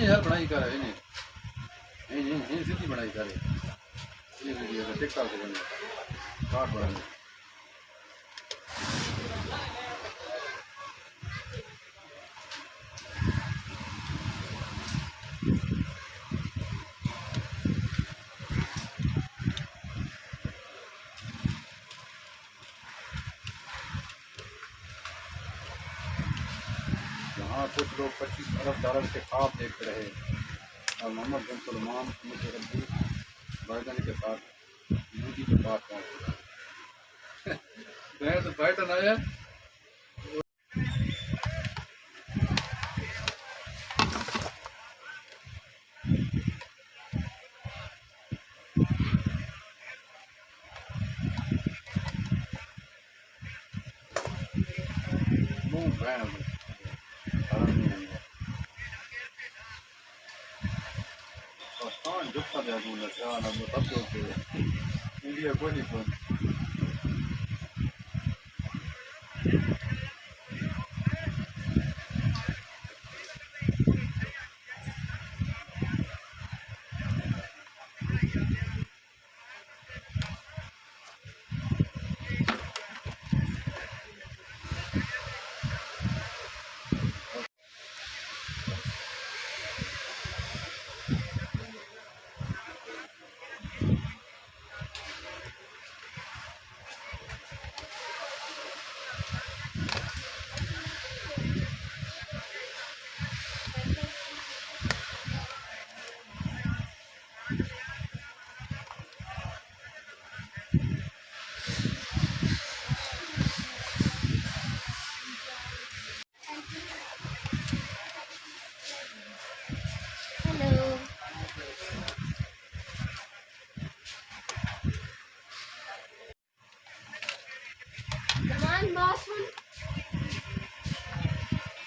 ये यार बनाई कर है नहीं नहीं नहीं नहीं सीधी बनाई कर ये वीडियो का टिकटॉक पे बने काट बना यहाँ कुछ लोग 25 अरब डॉलर के ख्वाब देखते रहे और मोहम्मद बिन सलमान मुझे बाइडन के साथ मोदी के पास पहुँच गया तो बाइडन आया मुँह बैन झुकता इंडिया को नहीं फोन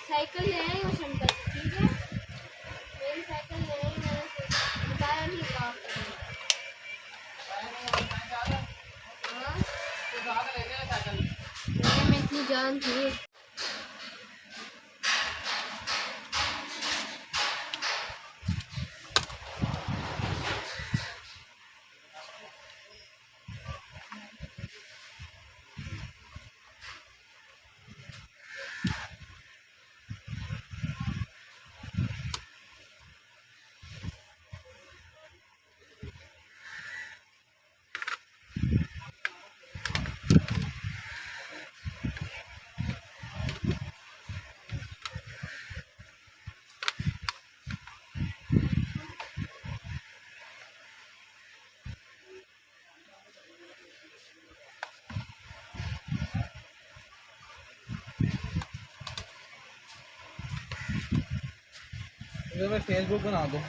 साइकिल ले आई और शंकर ठीक है मेरी साइकिल ले आई मैंने बताया नहीं काम मैं इतनी जान थी फेसबुक बना दो।